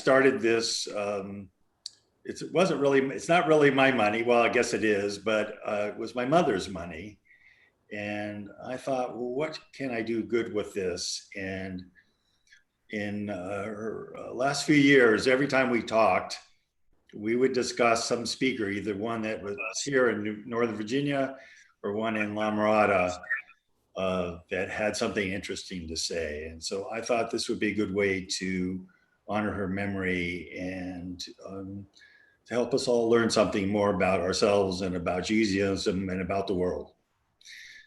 started this. It's not really my money. Well, I guess it is, but it was my mother's money. And I thought, well, what can I do good with this? And in her last few years, every time we talked, we would discuss some speaker, either one that was here in Northern Virginia or one in La Mirada that had something interesting to say. And so I thought this would be a good way to honor her memory and to help us all learn something more about ourselves and about Judaism and about the world.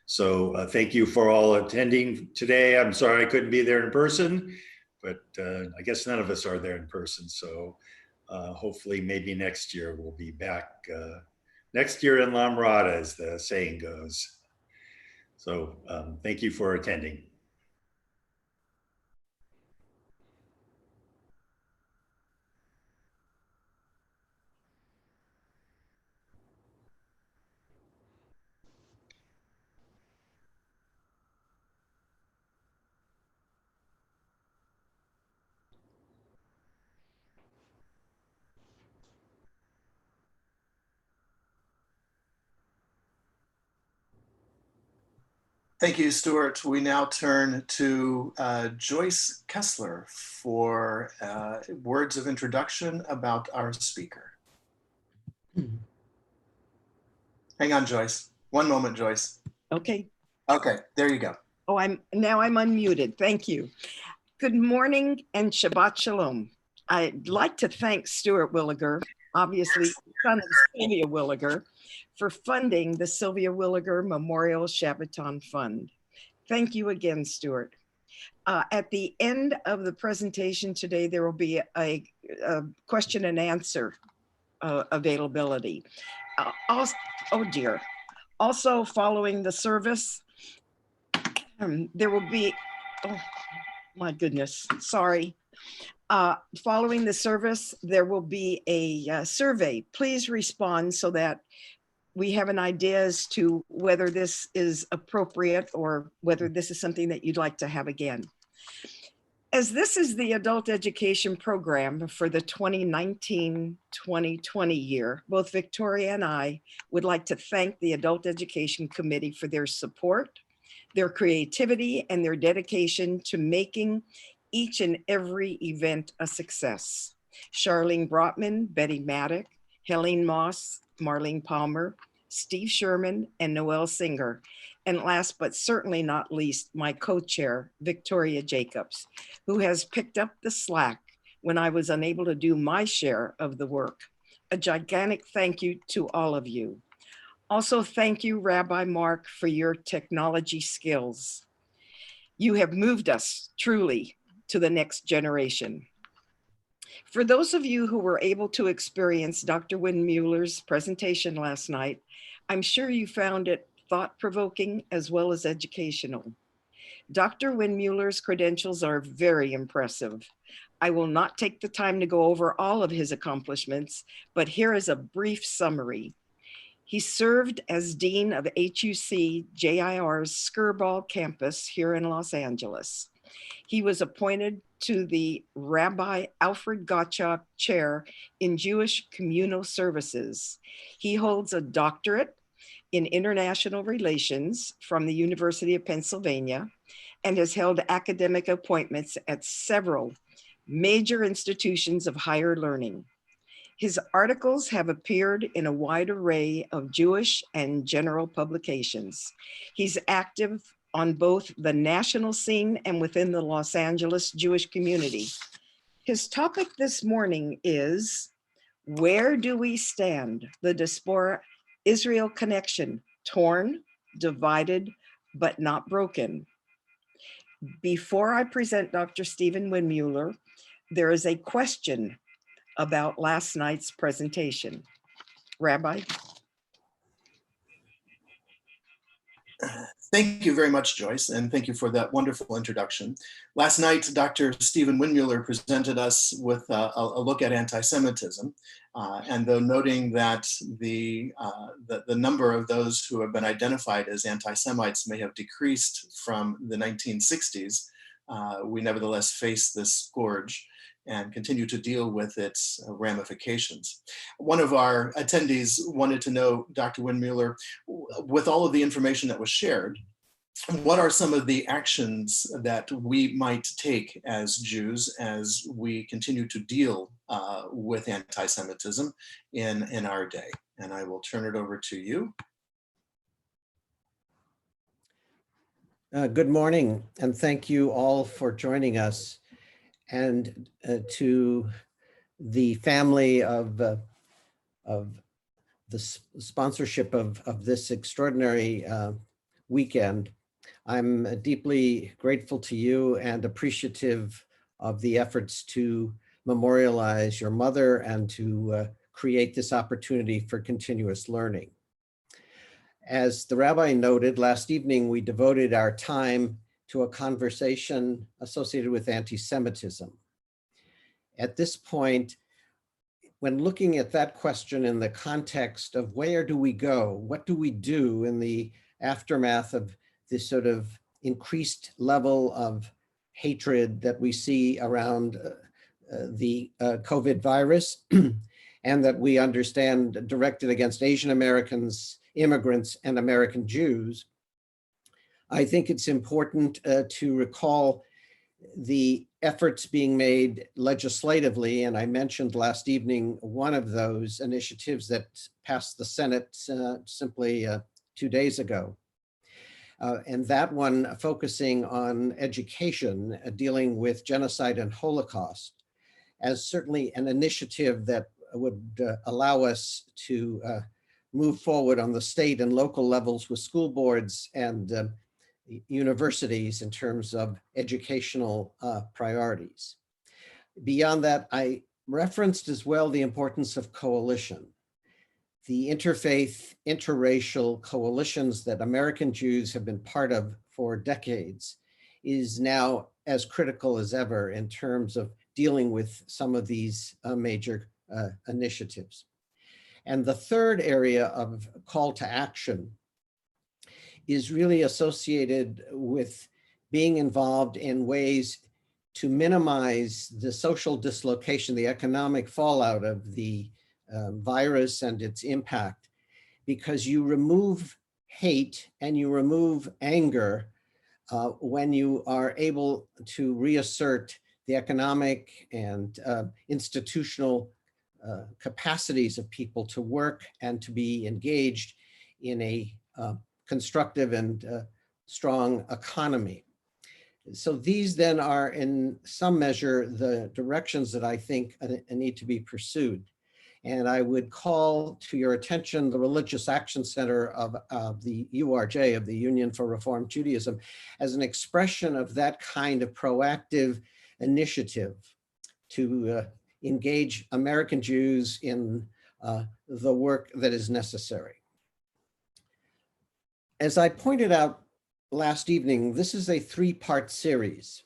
So thank you for all attending today. I'm sorry I couldn't be there in person, but I guess none of us are there in person. So hopefully maybe next year we'll be back. Next year in La Mirada, as the saying goes. So thank you for attending. Thank you, Stuart. We now turn to Joyce Kessler for words of introduction about our speaker. Hang on, Joyce. One moment, Joyce. Okay. Okay, there you go. Oh, I'm unmuted. Thank you. Good morning and Shabbat Shalom. I'd like to thank Stuart Williger, obviously son of Sylvia Williger, for funding the Sylvia Williger Memorial Shabbaton Fund. Thank you again, Stuart. At the end of the presentation today, there will be a question and answer availability. Also, oh dear. Also following the service, there will be, oh my goodness, sorry. Following the service, there will be a survey. Please respond so that we have an idea as to whether this is appropriate or whether this is something that you'd like to have again. As this is the adult education program for the 2019-2020 year, both Victoria and I would like to thank the Adult Education Committee for their support, their creativity, and their dedication to making each and every event a success. Charlene Brotman, Betty Maddock, Helene Moss, Marlene Palmer, Steve Sherman, and Noel Singer. And last but certainly not least, my co-chair, Victoria Jacobs, who has picked up the slack when I was unable to do my share of the work. A gigantic thank you to all of you. Also, thank you, Rabbi Mark, for your technology skills. You have moved us truly to the next generation. For those of you who were able to experience Dr. Windmueller's presentation last night, I'm sure you found it thought-provoking as well as educational. Dr. Windmueller's credentials are very impressive. I will not take the time to go over all of his accomplishments, but here is a brief summary. He served as Dean of HUC JIR's Skirball campus here in Los Angeles. He was appointed to the Rabbi Alfred Gottschalk Chair in Jewish Communal Services. He holds a doctorate in international relations from the University of Pennsylvania and has held academic appointments at several major institutions of higher learning. His articles have appeared in a wide array of Jewish and general publications. He's active on both the national scene and within the Los Angeles Jewish community. His topic this morning is, where do we stand? The diaspora-Israel connection, torn, divided, but not broken. Before I present Dr. Stephen Windmueller, there is a question about last night's presentation. Rabbi? Thank you very much, Joyce, and thank you for that wonderful introduction. Last night, Dr. Stephen Windmueller presented us with a look at anti-Semitism, and though noting that the number of those who have been identified as anti-Semites may have decreased from the 1960s, we nevertheless face this scourge. and continue to deal with its ramifications. One of our attendees wanted to know, Dr. Windmueller, with all of the information that was shared, what are some of the actions that we might take as Jews as we continue to deal with anti-Semitism in our day? And I will turn it over to you. Good morning, and thank you all for joining us, and to the family of the sponsorship of this extraordinary weekend. I'm deeply grateful to you and appreciative of the efforts to memorialize your mother and to create this opportunity for continuous learning. As the rabbi noted, last evening we devoted our time to a conversation associated with anti-Semitism. At this point, when looking at that question in the context of where do we go, what do we do in the aftermath of this sort of increased level of hatred that we see around the COVID virus, and that we understand directed against Asian Americans, immigrants, and American Jews, I think it's important to recall the efforts being made legislatively, and I mentioned last evening one of those initiatives that passed the Senate simply 2 days ago. And that one focusing on education, dealing with genocide and Holocaust, as certainly an initiative that would allow us to move forward on the state and local levels with school boards and universities in terms of educational priorities. Beyond that, I referenced as well the importance of coalition. The interfaith, interracial coalitions that American Jews have been part of for decades is now as critical as ever in terms of dealing with some of these major initiatives. And the third area of call to action is really associated with being involved in ways to minimize the social dislocation, the economic fallout of the virus and its impact, because you remove hate and you remove anger when you are able to reassert the economic and institutional capacities of people to work and to be engaged in a constructive and strong economy. So these then are in some measure the directions that I think need to be pursued. And I would call to your attention the Religious Action Center of the URJ, of the Union for Reform Judaism, as an expression of that kind of proactive initiative to engage American Jews in the work that is necessary. As I pointed out last evening, this is a 3-part series.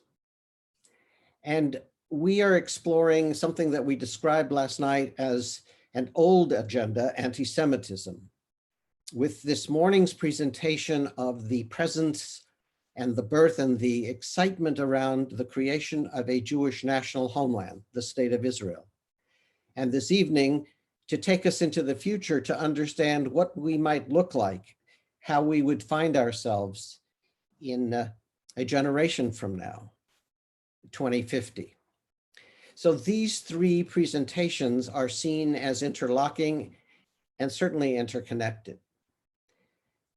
And we are exploring something that we described last night as an old agenda, anti-Semitism, with this morning's presentation of the presence and the birth and the excitement around the creation of a Jewish national homeland, the State of Israel. And this evening, to take us into the future to understand what we might look like, how we would find ourselves in a generation from now, 2050. So these 3 presentations are seen as interlocking and certainly interconnected.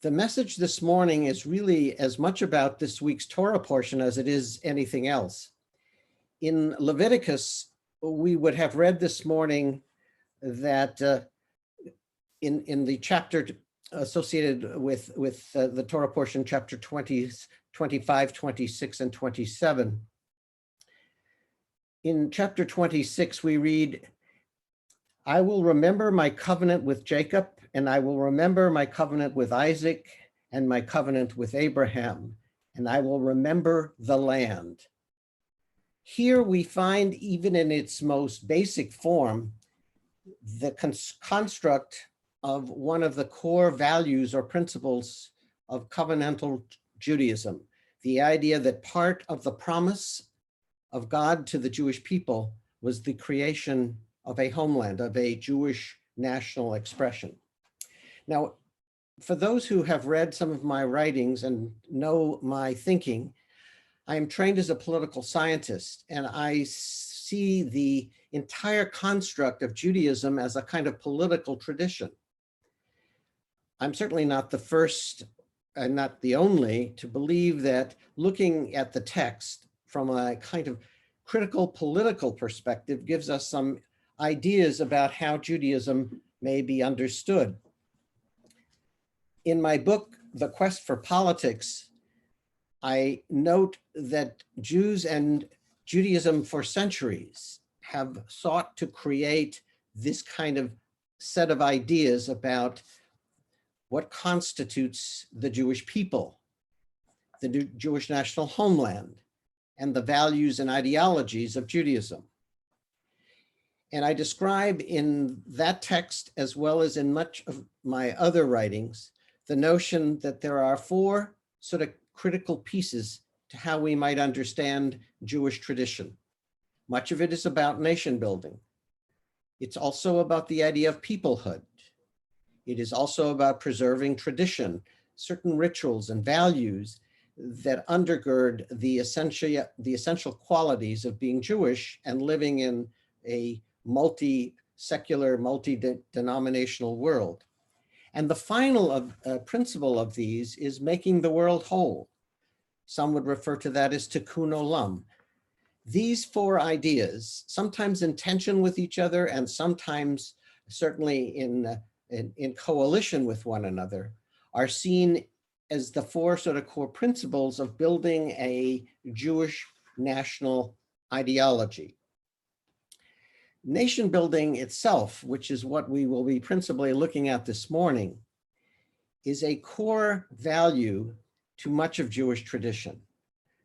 The message this morning is really as much about this week's Torah portion as it is anything else. In Leviticus, we would have read this morning that in the chapter associated with the Torah portion, chapter 20, 25, 26, and 27. In chapter 26, we read, I will remember my covenant with Jacob, and I will remember my covenant with Isaac, and my covenant with Abraham, and I will remember the land. Here we find, even in its most basic form, the construct of one of the core values or principles of covenantal Judaism, the idea that part of the promise of God to the Jewish people was the creation of a homeland, of a Jewish national expression. Now, for those who have read some of my writings and know my thinking, I am trained as a political scientist, and I see the entire construct of Judaism as a kind of political tradition. I'm certainly not the first and not the only to believe that looking at the text from a kind of critical political perspective gives us some ideas about how Judaism may be understood. In my book, The Quest for Politics, I note that Jews and Judaism for centuries have sought to create this kind of set of ideas about what constitutes the Jewish people, the Jewish national homeland, and the values and ideologies of Judaism. And I describe in that text, as well as in much of my other writings, the notion that there are four sort of critical pieces to how we might understand Jewish tradition. Much of it is about nation building. It's also about the idea of peoplehood. It is also about preserving tradition, certain rituals and values that undergird the essential qualities of being Jewish and living in a multi-secular, multi-denominational world. And the final principle of these is making the world whole. Some would refer to that as tikkun olam. These four ideas, sometimes in tension with each other and sometimes certainly in coalition with one another, are seen as the four sort of core principles of building a Jewish national ideology. Nation building itself, which is what we will be principally looking at this morning, is a core value to much of Jewish tradition.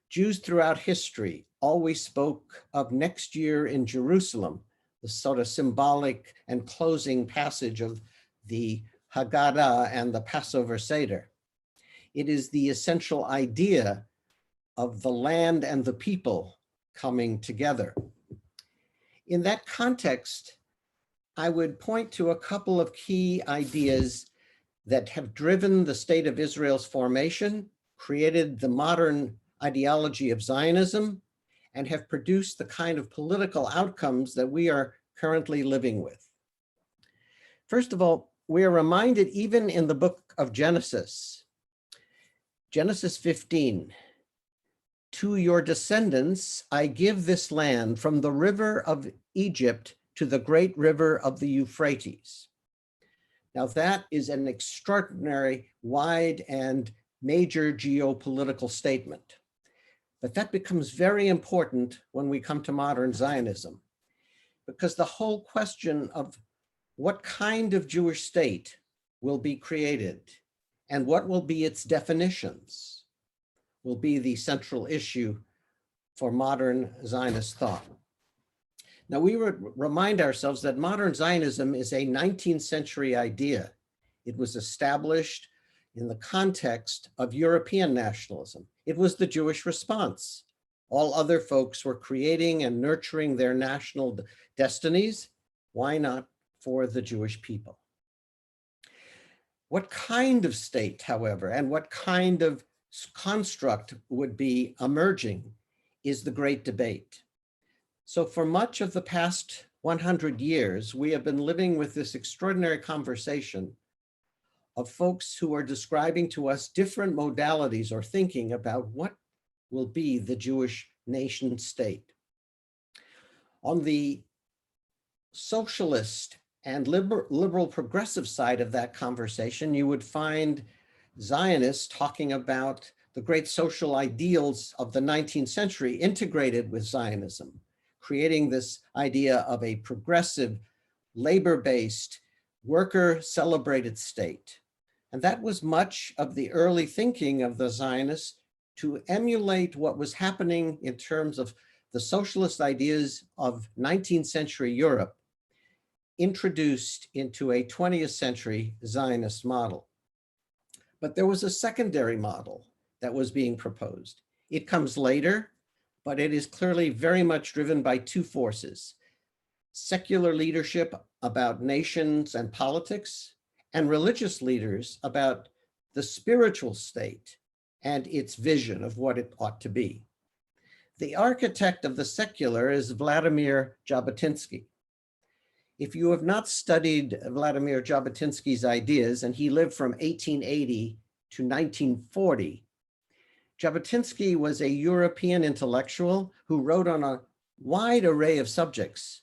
Jews throughout history always spoke of next year in Jerusalem, the sort of symbolic and closing passage of the Haggadah and the Passover Seder. It is the essential idea of the land and the people coming together. In that context, I would point to a couple of key ideas that have driven the state of Israel's formation, created the modern ideology of Zionism, and have produced the kind of political outcomes that we are currently living with. First of all, we are reminded even in the book of Genesis, Genesis 15, "To your descendants, I give this land from the river of Egypt to the great river of the Euphrates." Now that is an extraordinary, wide and major geopolitical statement. But that becomes very important when we come to modern Zionism, because the whole question of what kind of Jewish state will be created and what will be its definitions will be the central issue for modern Zionist thought. Now, we would remind ourselves that modern Zionism is a 19th century idea. It was established in the context of European nationalism. It was the Jewish response. All other folks were creating and nurturing their national destinies. Why not for the Jewish people? What kind of state, however, and what kind of construct would be emerging is the great debate. So for much of the past 100 years, we have been living with this extraordinary conversation of folks who are describing to us different modalities or thinking about what will be the Jewish nation state. On the socialist and liberal progressive side of that conversation, you would find Zionists talking about the great social ideals of the 19th century integrated with Zionism, creating this idea of a progressive, labor-based, worker-celebrated state. And that was much of the early thinking of the Zionists to emulate what was happening in terms of the socialist ideas of 19th century Europe, introduced into a 20th century Zionist model. But there was a secondary model that was being proposed. It comes later, but it is clearly very much driven by two forces. secular leadership about nations and politics, and religious leaders about the spiritual state and its vision of what it ought to be. The architect of the secular is Vladimir Jabotinsky. If you have not studied Vladimir Jabotinsky's ideas, and he lived from 1880 to 1940, Jabotinsky was a European intellectual who wrote on a wide array of subjects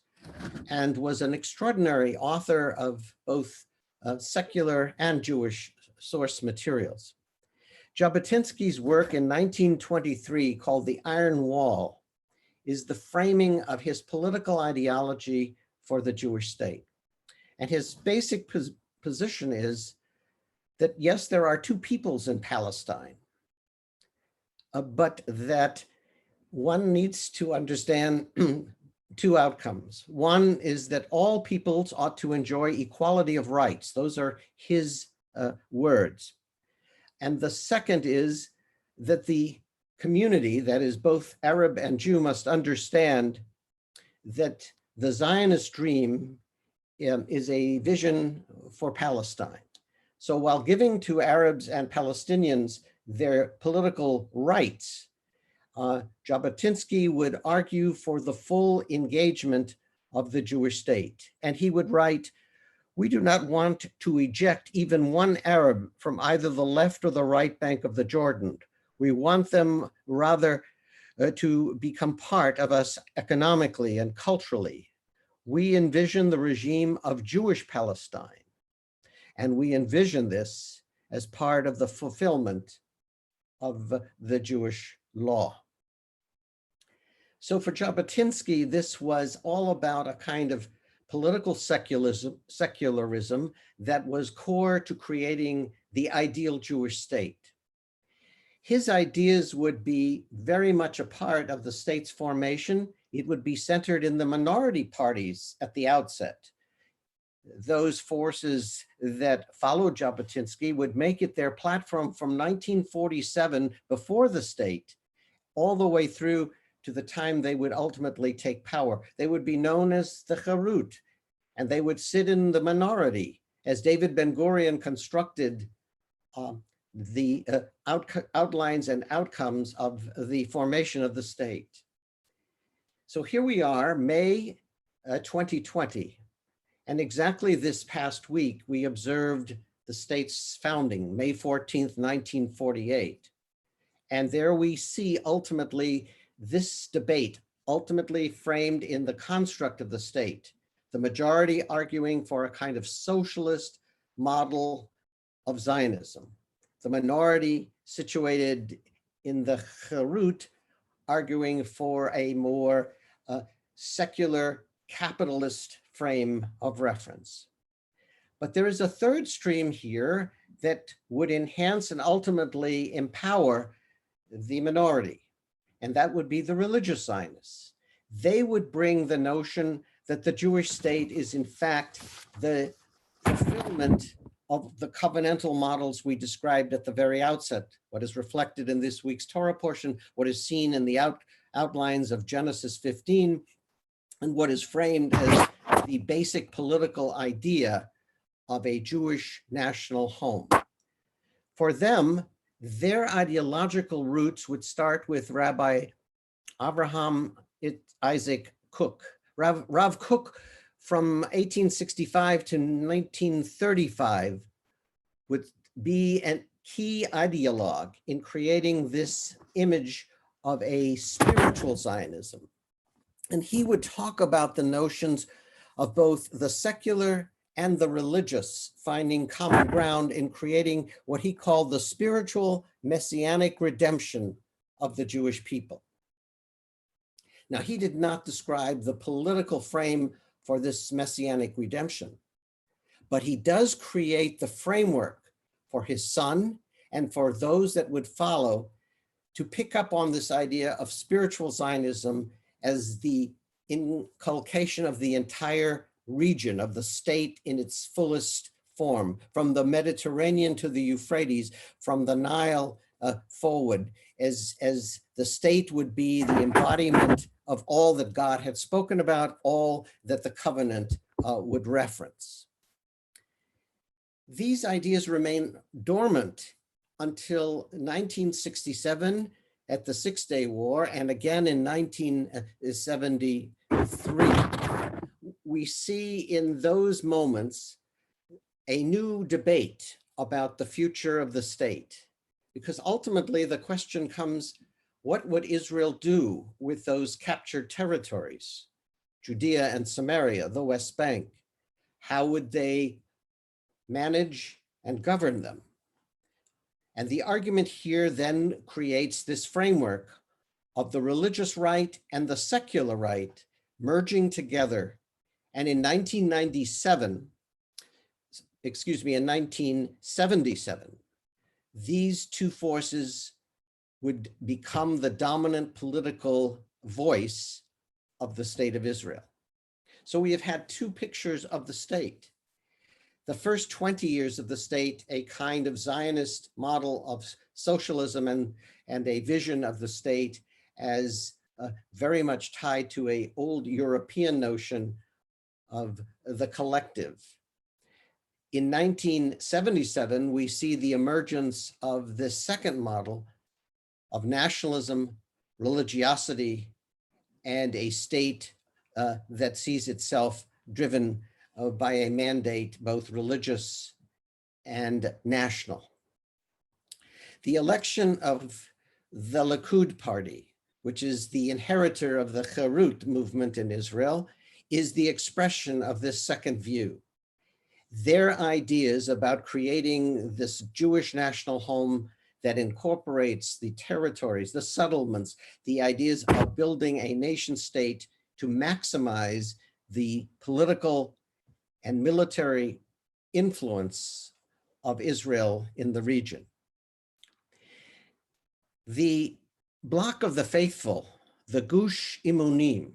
and was an extraordinary author of both secular and Jewish source materials. Jabotinsky's work in 1923, called The Iron Wall, is the framing of his political ideology for the Jewish state. And his basic position is that, yes, there are two peoples in Palestine, but that one needs to understand two outcomes. One is that all peoples ought to enjoy equality of rights. Those are his words. And the second is that the community, that is both Arab and Jew, must understand that the Zionist dream is a vision for Palestine. So while giving to Arabs and Palestinians their political rights, Jabotinsky would argue for the full engagement of the Jewish state. And he would write, "We do not want to eject even one Arab from either the left or the right bank of the Jordan. We want them rather to become part of us economically and culturally. We envision the regime of Jewish Palestine, and we envision this as part of the fulfillment of the Jewish law." So for Jabotinsky, this was all about a kind of political secularism that was core to creating the ideal Jewish state. His ideas would be very much a part of the state's formation. It would be centered in the minority parties at the outset. Those forces that followed Jabotinsky would make it their platform from 1947, before the state, all the way through to the time they would ultimately take power. They would be known as the Charut, and they would sit in the minority, as David Ben-Gurion constructed the outlines and outcomes of the formation of the state. So here we are, May 2020, and exactly this past week, we observed the state's founding, May 14th, 1948. And there we see ultimately this debate, ultimately framed in the construct of the state, the majority arguing for a kind of socialist model of Zionism, the minority situated in the Charut arguing for a more secular capitalist frame of reference. But there is a third stream here that would enhance and ultimately empower the minority, and that would be the religious Zionists. They would bring the notion that the Jewish state is in fact the fulfillment of the covenantal models we described at the very outset, what is reflected in this week's Torah portion, what is seen in the outlines of Genesis 15, and what is framed as the basic political idea of a Jewish national home. For them, their ideological roots would start with Rabbi Avraham Isaac Kook. Rav Kook, from 1865 to 1935, would be a key ideologue in creating this image of a spiritual Zionism. And he would talk about the notions of both the secular and the religious finding common ground in creating what he called the spiritual messianic redemption of the Jewish people. Now, he did not describe the political frame for this messianic redemption, but he does create the framework for his son and for those that would follow to pick up on this idea of spiritual Zionism as the inculcation of the entire region of the state in its fullest form, from the Mediterranean to the Euphrates, from the Nile forward, as the state would be the embodiment of all that God had spoken about, all that the covenant would reference. These ideas remain dormant until 1967 at the Six-Day War, and again in 1973. We see in those moments a new debate about the future of the state, because ultimately the question comes, what would Israel do with those captured territories, Judea and Samaria, the West Bank? How would they manage and govern them? And the argument here then creates this framework of the religious right and the secular right merging together. And in 1977, these two forces would become the dominant political voice of the state of Israel. So we have had two pictures of the state. The first 20 years of the state, a kind of Zionist model of socialism and a vision of the state as very much tied to an old European notion of the collective. In 1977, we see the emergence of this second model of nationalism, religiosity, and a state that sees itself driven by a mandate, both religious and national. The election of the Likud party, which is the inheritor of the Cherut movement in Israel, is the expression of this second view. Their ideas about creating this Jewish national home that incorporates the territories, the settlements, the ideas of building a nation state to maximize the political and military influence of Israel in the region. The Bloc of the Faithful, the Gush Imunim,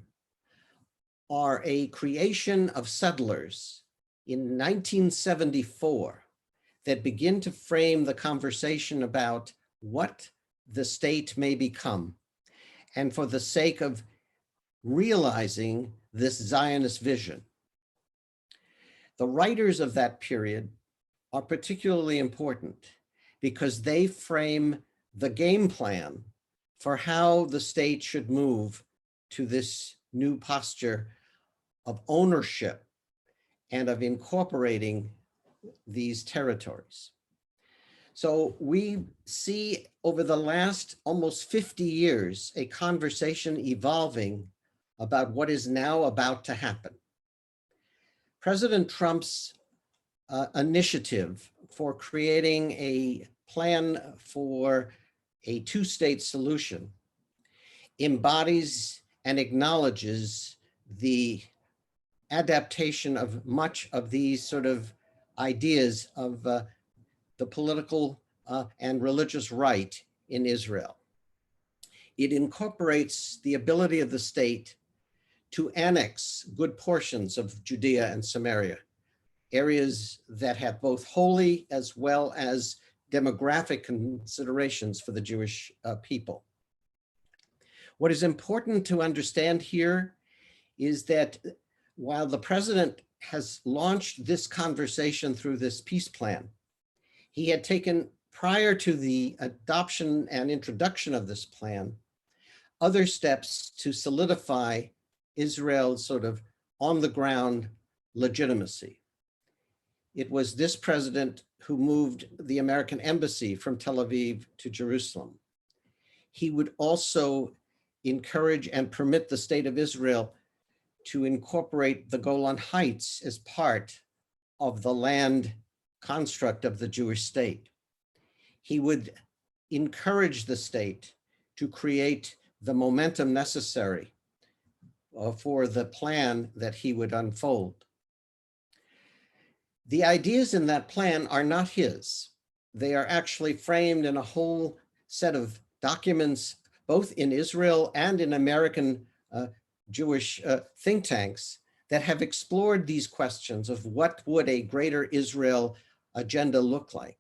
are a creation of settlers in 1974 that begin to frame the conversation about what the state may become, and for the sake of realizing this Zionist vision. The writers of that period are particularly important because they frame the game plan for how the state should move to this new posture of ownership and of incorporating these territories. So we see over the last almost 50 years, a conversation evolving about what is now about to happen. President Trump's initiative for creating a plan for a two-state solution embodies and acknowledges the adaptation of much of these sort of ideas of the political and religious right in Israel. It incorporates the ability of the state to annex good portions of Judea and Samaria, areas that have both holy as well as demographic considerations for the Jewish people. What is important to understand here is that while the president has launched this conversation through this peace plan, he had taken, prior to the adoption and introduction of this plan, other steps to solidify Israel's sort of on the ground legitimacy. It was this president who moved the American embassy from Tel Aviv to Jerusalem. He would also encourage and permit the state of Israel to incorporate the Golan Heights as part of the land construct of the Jewish state. He would encourage the state to create the momentum necessary for the plan that he would unfold. The ideas in that plan are not his. They are actually framed in a whole set of documents, both in Israel and in American Jewish think tanks that have explored these questions of what would a greater Israel agenda look like,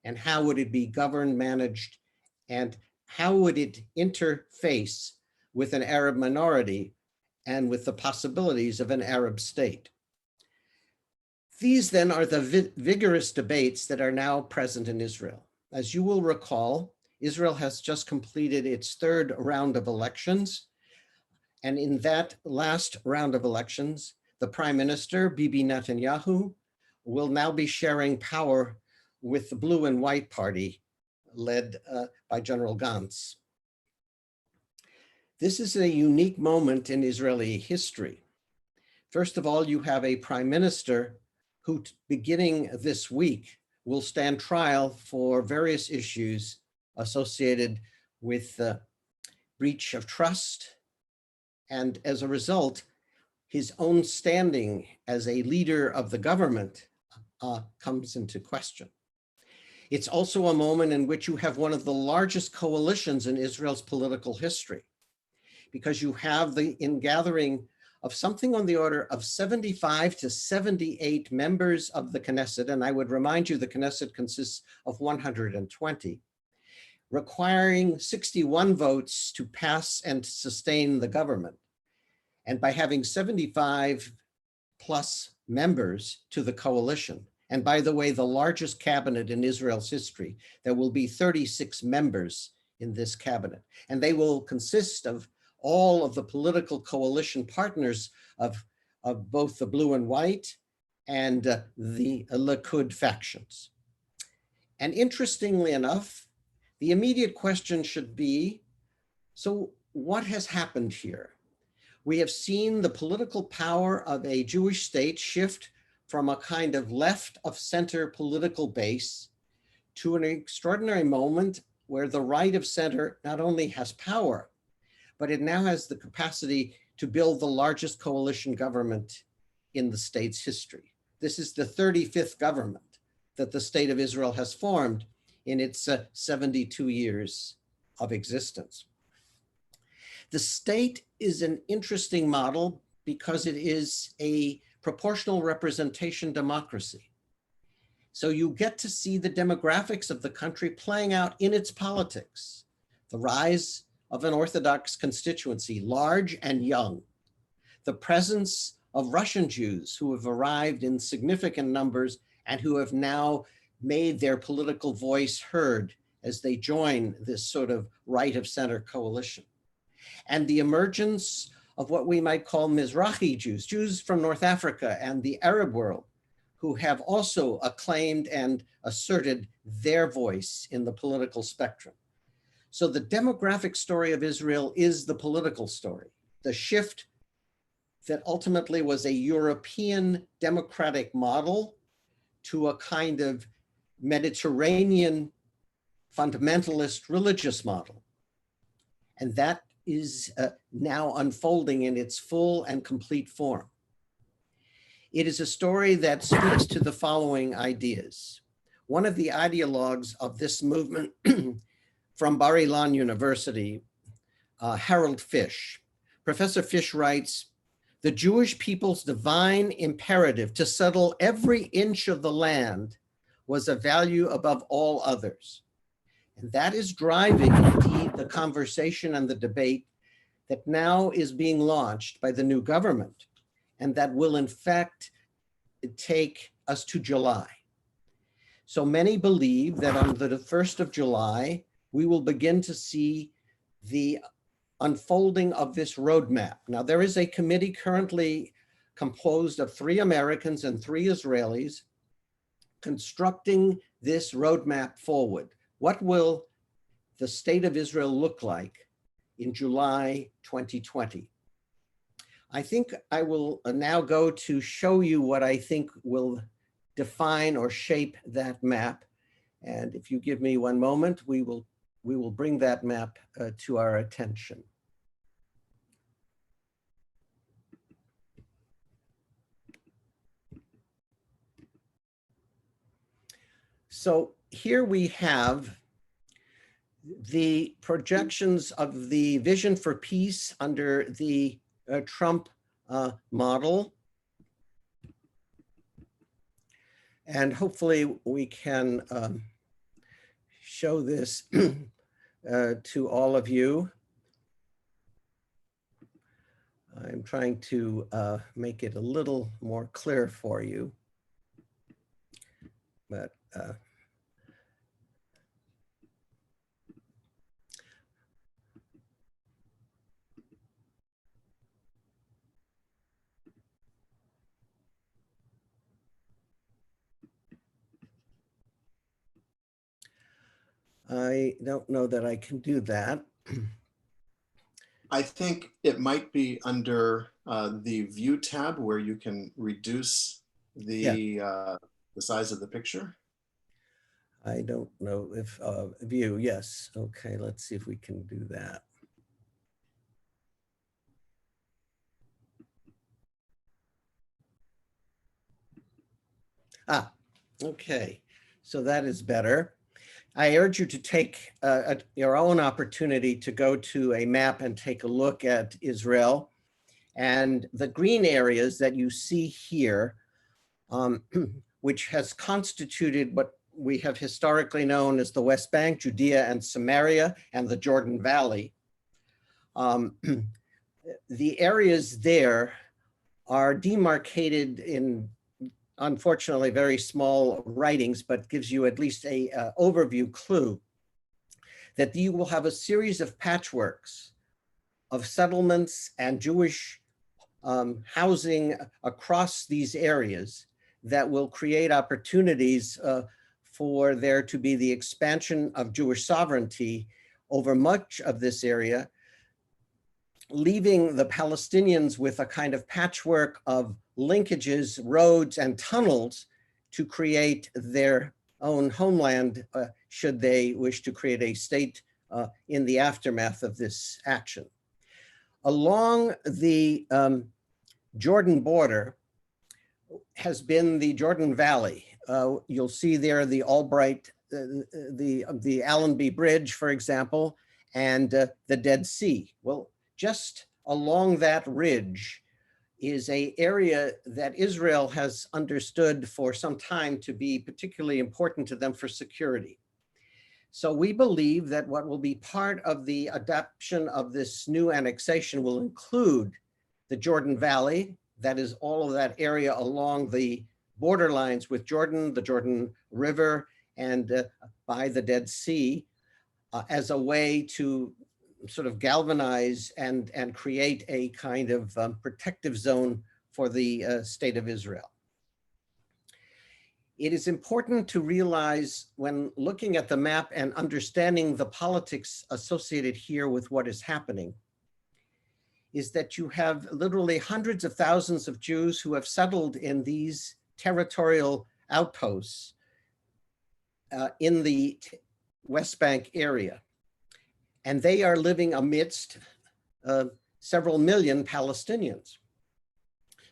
and how would it be governed, managed, and how would it interface with an Arab minority and with the possibilities of an Arab state. These then are the vigorous debates that are now present in Israel. As you will recall, Israel has just completed its third round of elections. And in that last round of elections, the Prime Minister, Bibi Netanyahu, will now be sharing power with the Blue and White Party led by General Gantz. This is a unique moment in Israeli history. First of all, you have a Prime Minister who, beginning this week, will stand trial for various issues associated with breach of trust. And as a result, his own standing as a leader of the government comes into question. It's also a moment in which you have one of the largest coalitions in Israel's political history, because you have the ingathering of something on the order of 75 to 78 members of the Knesset, and I would remind you the Knesset consists of 120, requiring 61 votes to pass and sustain the government. And by having 75 plus members to the coalition, and by the way, the largest cabinet in Israel's history, there will be 36 members in this cabinet, and they will consist of all of the political coalition partners of both the Blue and White and the Likud factions. And interestingly enough, the immediate question should be, so what has happened here? We have seen the political power of a Jewish state shift from a kind of left of center political base to an extraordinary moment where the right of center not only has power, but it now has the capacity to build the largest coalition government in the state's history. This is the 35th government that the state of Israel has formed in its 72 years of existence. The state is an interesting model because it is a proportional representation democracy. So you get to see the demographics of the country playing out in its politics. The rise of an Orthodox constituency, large and young. The presence of Russian Jews who have arrived in significant numbers and who have now made their political voice heard as they join this sort of right of center coalition. And the emergence of what we might call Mizrahi Jews, Jews from North Africa and the Arab world, who have also acclaimed and asserted their voice in the political spectrum. So the demographic story of Israel is the political story, the shift that ultimately was a European democratic model to a kind of Mediterranean fundamentalist religious model. And that is now unfolding in its full and complete form. It is a story that speaks to the following ideas. One of the ideologues of this movement from Bar-Ilan University, Harold Fish. Professor Fish writes, "The Jewish people's divine imperative to settle every inch of the land was a value above all others." And that is driving indeed the conversation and the debate that now is being launched by the new government, and that will in fact take us to July. So many believe that on the 1st of July, we will begin to see the unfolding of this roadmap. Now, there is a committee currently composed of 3 Americans and 3 Israelis constructing this roadmap forward. What will the state of Israel look like in July 2020? I think I will now go to show you what I think will define or shape that map. And if you give me one moment, we will bring that map to our attention. So here we have the projections of the vision for peace under the Trump model. And hopefully we can show this to all of you. I'm trying to make it a little more clear for you, but I don't know that I can do that. I think it might be under the View tab where you can reduce the size of the picture. I don't know if view, yes. Okay, let's see if we can do that. Ah, okay, so that is better. I urge you to take your own opportunity to go to a map and take a look at Israel. And the green areas that you see here, which has constituted what we have historically known as the West Bank, Judea and Samaria, and the Jordan Valley. The areas there are demarcated in, unfortunately, very small writings, but gives you at least a overview clue that you will have a series of patchworks of settlements and Jewish housing across these areas that will create opportunities for there to be the expansion of Jewish sovereignty over much of this area, leaving the Palestinians with a kind of patchwork of linkages, roads, and tunnels to create their own homeland should they wish to create a state in the aftermath of this action. Along the Jordan border has been the Jordan Valley. You'll see there the Albright, the Allenby Bridge, for example, and the Dead Sea. Well, just along that ridge is an area that Israel has understood for some time to be particularly important to them for security. So we believe that what will be part of the adoption of this new annexation will include the Jordan Valley, that is all of that area along the borderlines with Jordan, the Jordan River, and by the Dead Sea, as a way to sort of galvanize and create a kind of protective zone for the state of Israel. It is important to realize when looking at the map and understanding the politics associated here with what is happening, is that you have literally hundreds of thousands of Jews who have settled in these territorial outposts in the West Bank area. And they are living amidst several million Palestinians.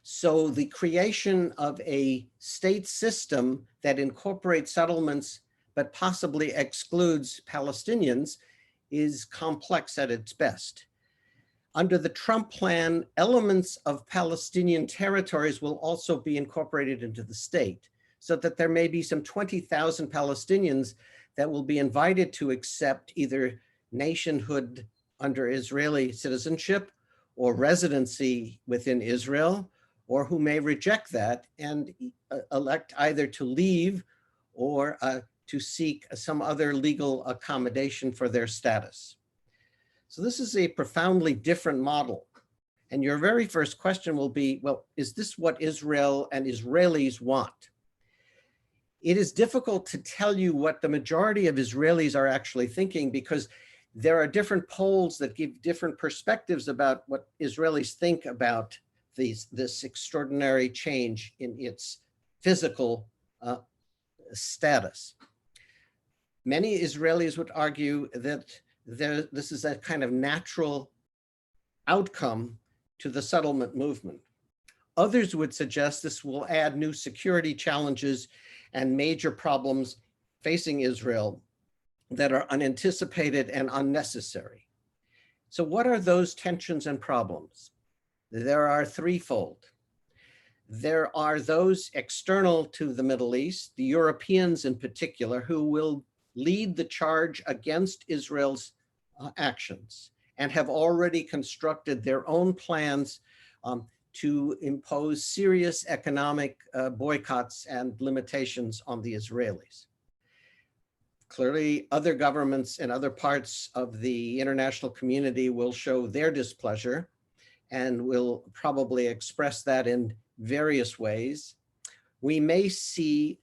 So the creation of a state system that incorporates settlements but possibly excludes Palestinians is complex at its best. Under the Trump plan, elements of Palestinian territories will also be incorporated into the state, so that there may be some 20,000 Palestinians that will be invited to accept either nationhood under Israeli citizenship or residency within Israel, or who may reject that and elect either to leave or to seek some other legal accommodation for their status. So this is a profoundly different model. And your very first question will be, well, is this what Israel and Israelis want? It is difficult to tell you what the majority of Israelis are actually thinking, because there are different polls that give different perspectives about what Israelis think about this extraordinary change in its physical status. Many Israelis would argue that this is a kind of natural outcome to the settlement movement. Others would suggest this will add new security challenges and major problems facing Israel that are unanticipated and unnecessary. So what are those tensions and problems? There are threefold. There are those external to the Middle East, the Europeans in particular, who will lead the charge against Israel's actions and have already constructed their own plans to impose serious economic boycotts and limitations on the Israelis. Clearly, other governments in other parts of the international community will show their displeasure and will probably express that in various ways. We may see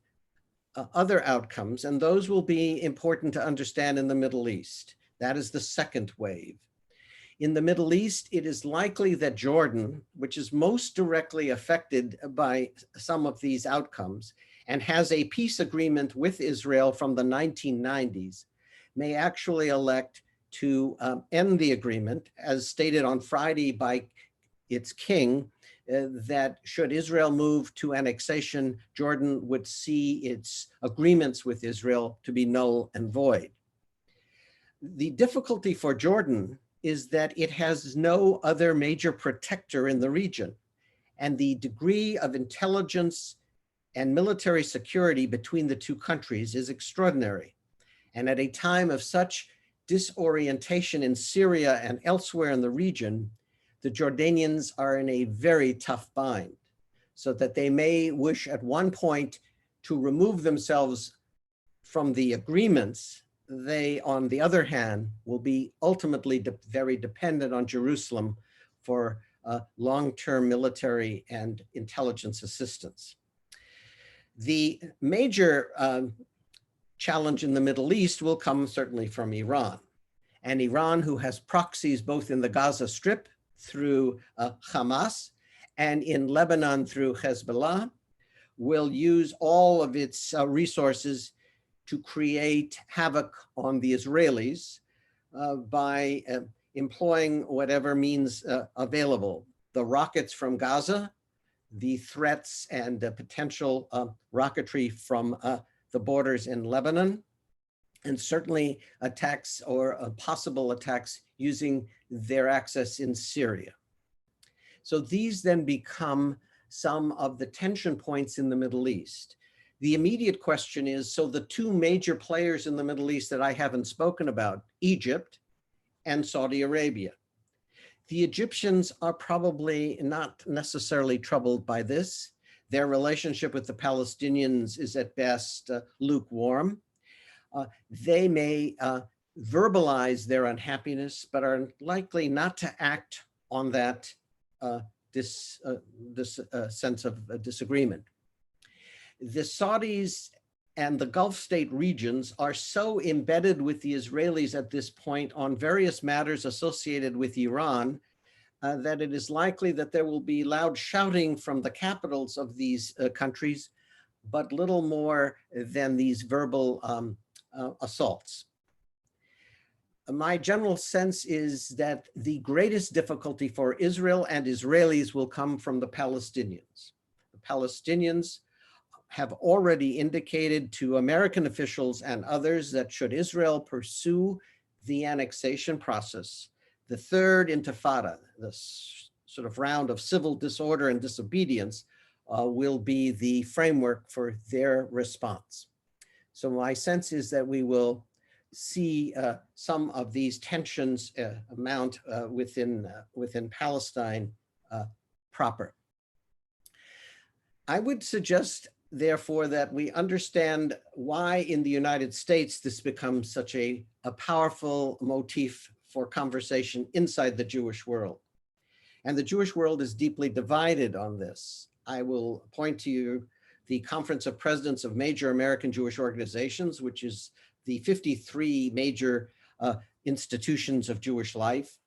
other outcomes, and those will be important to understand in the Middle East. That is the second wave. In the Middle East, it is likely that Jordan, which is most directly affected by some of these outcomes and has a peace agreement with Israel from the 1990s, may actually elect to end the agreement, as stated on Friday by its king, that should Israel move to annexation, Jordan would see its agreements with Israel to be null and void. The difficulty for Jordan is that it has no other major protector in the region, and the degree of intelligence and military security between the two countries is extraordinary. And at a time of such disorientation in Syria and elsewhere in the region, the Jordanians are in a very tough bind, so that they may wish at one point to remove themselves from the agreements. They, on the other hand, will be ultimately very dependent on Jerusalem for long-term military and intelligence assistance. The major challenge in the Middle East will come certainly from Iran. And Iran, who has proxies both in the Gaza Strip through Hamas and in Lebanon through Hezbollah, will use all of its resources to create havoc on the Israelis by employing whatever means available. The rockets from Gaza, the threats and potential rocketry from the borders in Lebanon, and certainly attacks or possible attacks using their access in Syria. So these then become some of the tension points in the Middle East. The immediate question is, so the two major players in the Middle East that I haven't spoken about, Egypt and Saudi Arabia. The Egyptians are probably not necessarily troubled by this. Their relationship with the Palestinians is at best lukewarm. They may verbalize their unhappiness, but are likely not to act on that sense of disagreement. The Saudis and the Gulf state regions are so embedded with the Israelis at this point on various matters associated with Iran that it is likely that there will be loud shouting from the capitals of these countries, but little more than these verbal assaults. My general sense is that the greatest difficulty for Israel and Israelis will come from the Palestinians. The Palestinians have already indicated to American officials and others that should Israel pursue the annexation process, the third intifada, this sort of round of civil disorder and disobedience, will be the framework for their response. So my sense is that we will see some of these tensions mount within Palestine proper. I would suggest, therefore, that we understand why in the United States this becomes such a powerful motif for conversation inside the Jewish world. And the Jewish world is deeply divided on this. I will point to you the Conference of Presidents of Major American Jewish Organizations, which is the 53 major institutions of Jewish life,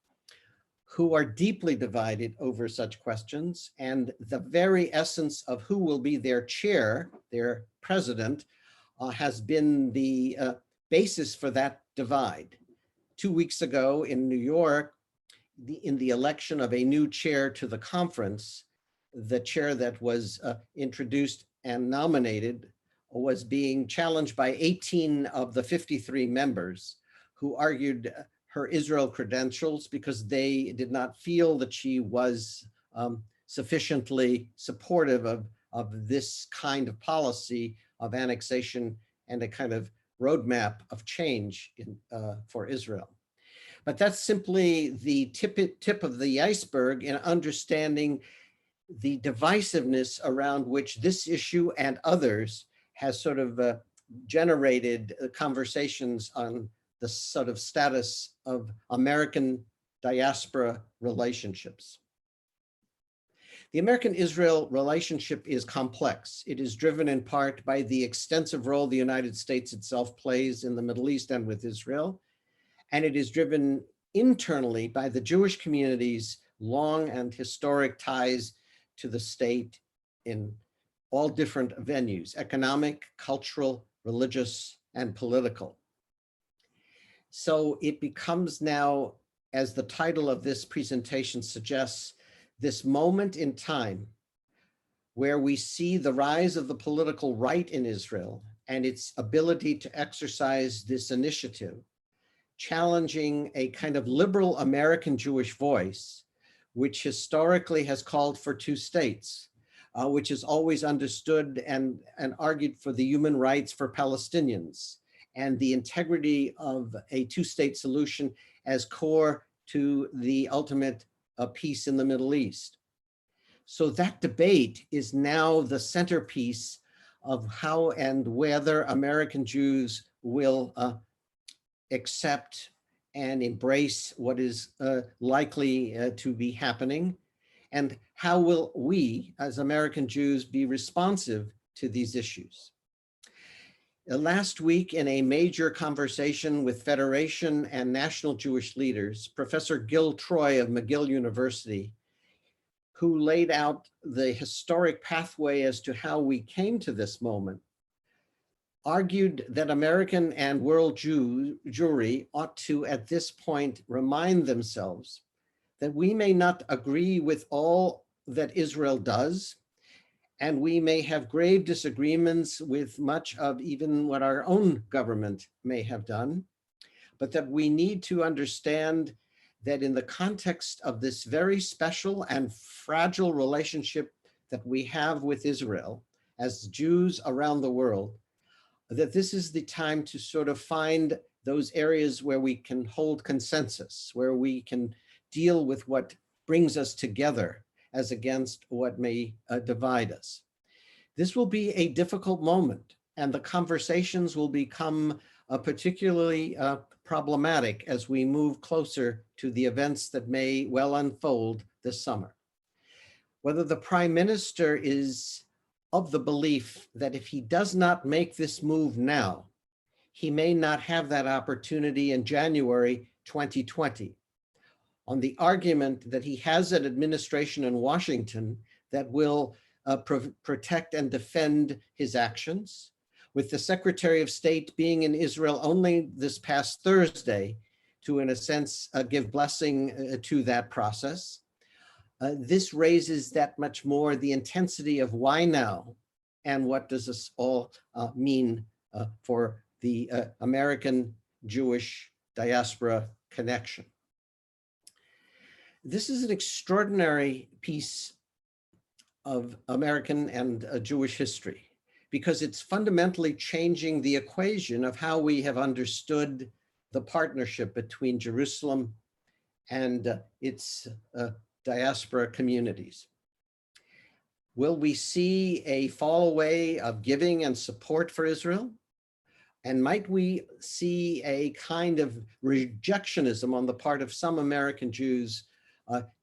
who are deeply divided over such questions. And the very essence of who will be their chair, their president, has been the basis for that divide. 2 weeks ago in New York, in the election of a new chair to the conference, the chair that was introduced and nominated was being challenged by 18 of the 53 members who argued her Israel credentials because they did not feel that she was sufficiently supportive of this kind of policy of annexation and a kind of roadmap of change for Israel. But that's simply the tip of the iceberg in understanding the divisiveness around which this issue and others has sort of generated conversations on the sort of status of American diaspora relationships. The American-Israel relationship is complex. It is driven in part by the extensive role the United States itself plays in the Middle East and with Israel. And it is driven internally by the Jewish community's long and historic ties to the state in all different venues: economic, cultural, religious, and political. So it becomes now, as the title of this presentation suggests, this moment in time where we see the rise of the political right in Israel and its ability to exercise this initiative, challenging a kind of liberal American Jewish voice, which historically has called for two states, which has always understood and argued for the human rights for Palestinians and the integrity of a two-state solution as core to the ultimate peace in the Middle East. So that debate is now the centerpiece of how and whether American Jews will accept and embrace what is likely to be happening, and how will we as American Jews be responsive to these issues. Last week, in a major conversation with Federation and national Jewish leaders, Professor Gil Troy of McGill University, who laid out the historic pathway as to how we came to this moment, argued that American and world Jewry ought to, at this point, remind themselves that we may not agree with all that Israel does, and we may have grave disagreements with much of even what our own government may have done, but that we need to understand that in the context of this very special and fragile relationship that we have with Israel as Jews around the world, that this is the time to sort of find those areas where we can hold consensus, where we can deal with what brings us together as against what may divide us. This will be a difficult moment, and the conversations will become particularly problematic as we move closer to the events that may well unfold this summer. Whether the Prime Minister is of the belief that if he does not make this move now, he may not have that opportunity in January 2020, on the argument that he has an administration in Washington that will protect and defend his actions, with the Secretary of State being in Israel only this past Thursday to, in a sense, give blessing to that process. This raises that much more the intensity of why now, and what does this all mean for the American Jewish diaspora connection. This is an extraordinary piece of American and Jewish history, because it's fundamentally changing the equation of how we have understood the partnership between Jerusalem and its diaspora communities. Will we see a fall away of giving and support for Israel? And might we see a kind of rejectionism on the part of some American Jews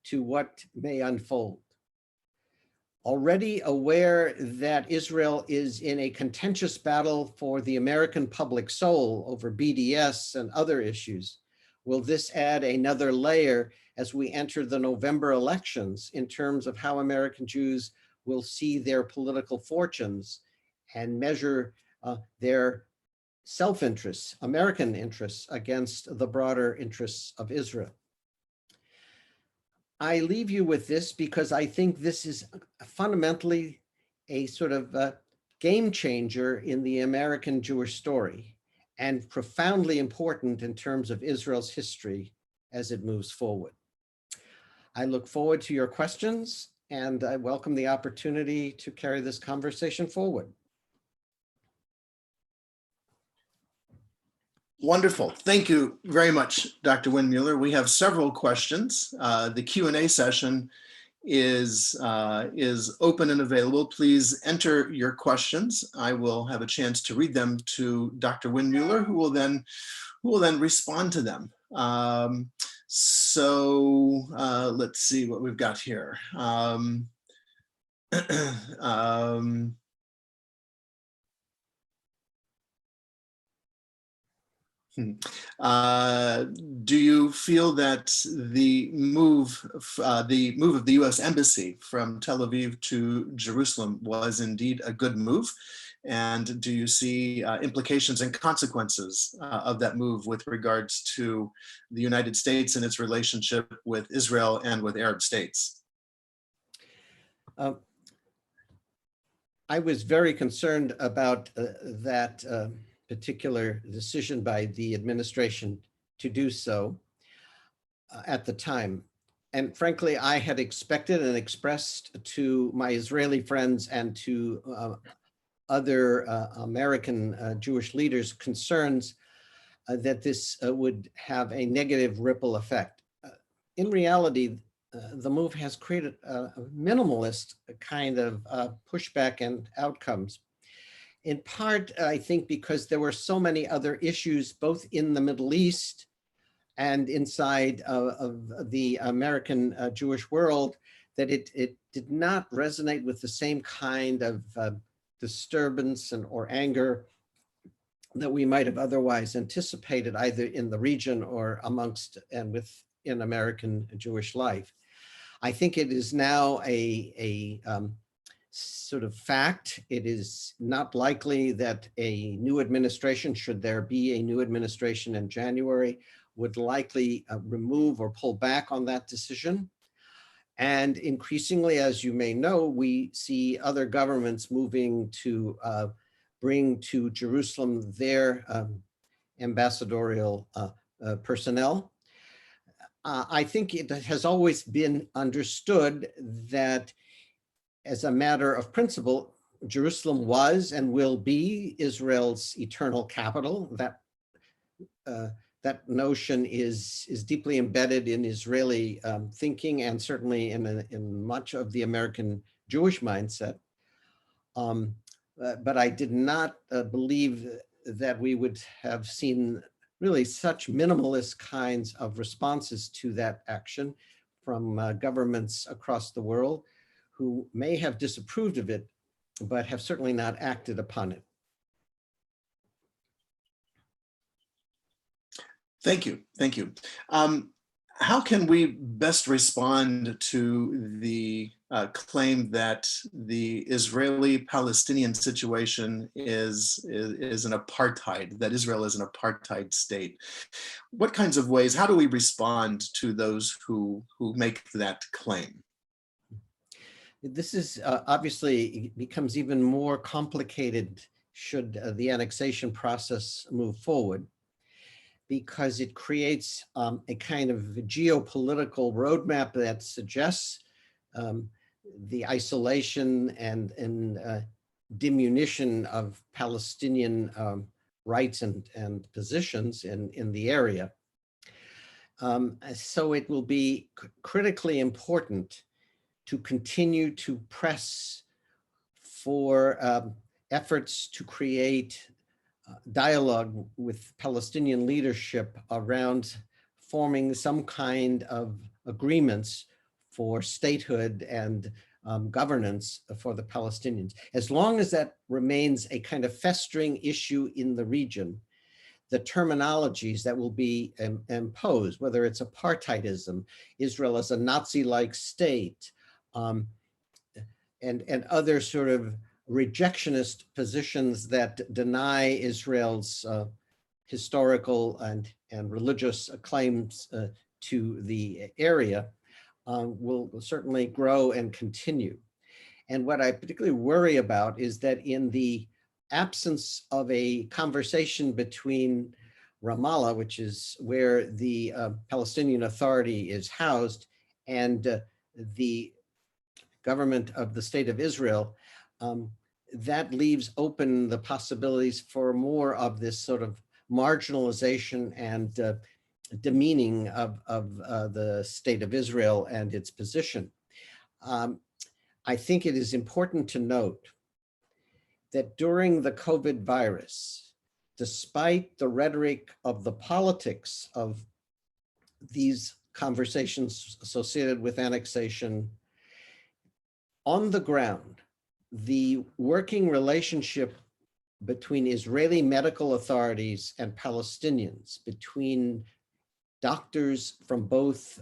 to what may unfold? Already aware that Israel is in a contentious battle for the American public soul over BDS and other issues, will this add another layer as we enter the November elections in terms of how American Jews will see their political fortunes and measure their self-interests, American interests, against the broader interests of Israel? I leave you with this because I think this is fundamentally a sort of game changer in the American Jewish story, and profoundly important in terms of Israel's history as it moves forward. I look forward to your questions, and I welcome the opportunity to carry this conversation forward. Wonderful. Thank you very much, Dr. Windmueller. We have several questions. The Q&A session is open and available. Please enter your questions. I will have a chance to read them to Dr. Windmueller, who will then respond to them. Let's see what we've got here. Do you feel that the move of the U.S. Embassy from Tel Aviv to Jerusalem was indeed a good move? And do you see implications and consequences of that move with regards to the United States and its relationship with Israel and with Arab states? I was very concerned about that particular decision by the administration to do so at the time. And frankly, I had expected and expressed to my Israeli friends and to other American Jewish leaders concerns that this would have a negative ripple effect. In reality, the move has created a minimalist kind of pushback and outcomes. In part, I think because there were so many other issues, both in the Middle East and inside of the American Jewish world, that it did not resonate with the same kind of disturbance or anger that we might have otherwise anticipated, either in the region or amongst and within American Jewish life. I think it is now a sort of fact. It is not likely that a new administration, should there be a new administration in January, would likely remove or pull back on that decision. And increasingly, as you may know, we see other governments moving to bring to Jerusalem their ambassadorial personnel. I think it has always been understood that, as a matter of principle, Jerusalem was and will be Israel's eternal capital. That notion is deeply embedded in Israeli thinking, and certainly in much of the American Jewish mindset. But I did not believe that we would have seen really such minimalist kinds of responses to that action from governments across the world, who may have disapproved of it, but have certainly not acted upon it. Thank you. Thank you. How can we best respond to the claim that the Israeli-Palestinian situation is an apartheid, that Israel is an apartheid state? What kinds of ways, how do we respond to those who make that claim? This is obviously becomes even more complicated should the annexation process move forward, because it creates a kind of geopolitical roadmap that suggests the isolation and diminution of Palestinian rights and positions in the area. So it will be critically important to continue to press for efforts to create dialogue with Palestinian leadership around forming some kind of agreements for statehood and governance for the Palestinians. As long as that remains a kind of festering issue in the region, the terminologies that will be imposed, whether it's apartheidism, Israel as a Nazi-like state, and other sort of rejectionist positions that deny Israel's historical and religious claims to the area, will certainly grow and continue. And what I particularly worry about is that in the absence of a conversation between Ramallah, which is where the Palestinian Authority is housed, and the government of the State of Israel, that leaves open the possibilities for more of this sort of marginalization and demeaning of the state of Israel and its position. I think it is important to note that during the COVID virus, despite the rhetoric of the politics of these conversations associated with annexation, on the ground, the working relationship between Israeli medical authorities and Palestinians, between doctors from both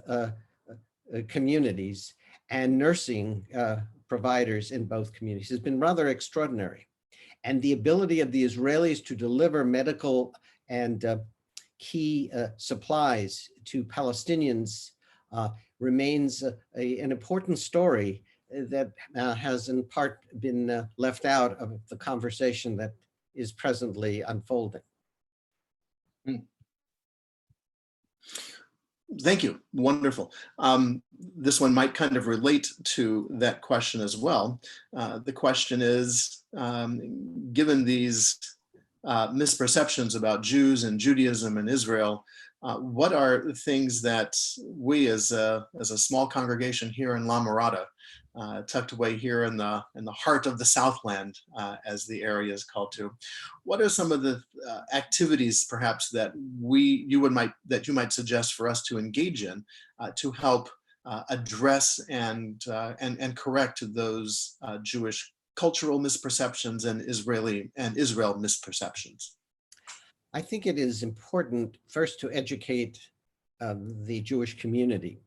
communities and nursing providers in both communities has been rather extraordinary. And the ability of the Israelis to deliver medical and key supplies to Palestinians remains an important story that has in part been left out of the conversation that is presently unfolding. Thank you. Wonderful. This one might kind of relate to that question as well. The question is, given these misperceptions about Jews and Judaism and Israel, what are things that we as a small congregation here in La Mirada, tucked away here in the heart of the Southland, as the area is called to, what are some of the activities perhaps that you might suggest for us to engage in to help address and correct those Jewish cultural misperceptions and Israel misperceptions? I think it is important first to educate the Jewish community,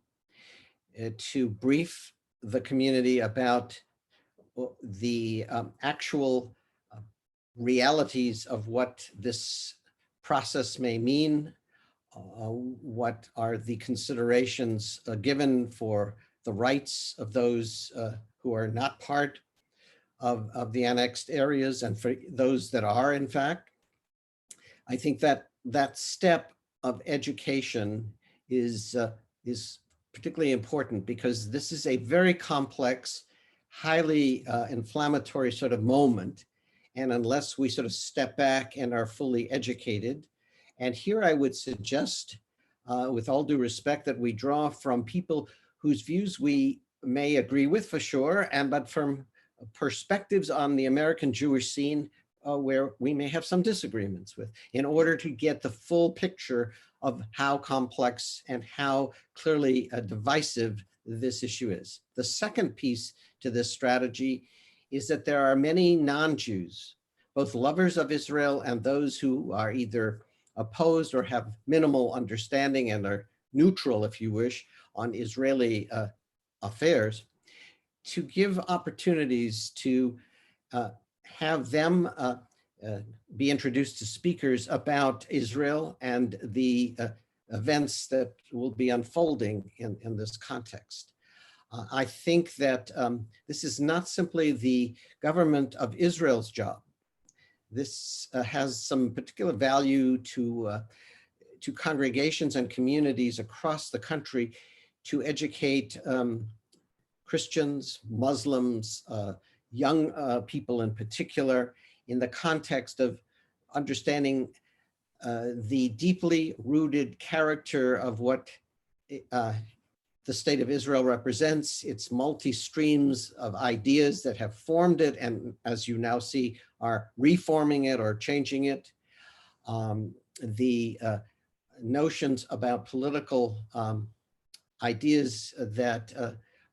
to brief the community about the actual realities of what this process may mean, what are the considerations given for the rights of those who are not part of the annexed areas and for those that are, in fact. I think that that step of education is particularly important because this is a very complex, highly inflammatory sort of moment. And unless we sort of step back and are fully educated, and here I would suggest, with all due respect, that we draw from people whose views we may agree with for sure, but from perspectives on the American Jewish scene where we may have some disagreements with, in order to get the full picture of how complex and how clearly divisive this issue is. The second piece to this strategy is that there are many non-Jews, both lovers of Israel and those who are either opposed or have minimal understanding and are neutral, if you wish, on Israeli affairs, to give opportunities to have them be introduced to speakers about Israel and the events that will be unfolding in this context. I think that this is not simply the government of Israel's job. This has some particular value to congregations and communities across the country to educate Christians, Muslims, young people in particular, in the context of understanding the deeply rooted character of what the state of Israel represents, its multi-streams of ideas that have formed it, and as you now see, are reforming it or changing it. The notions about political ideas that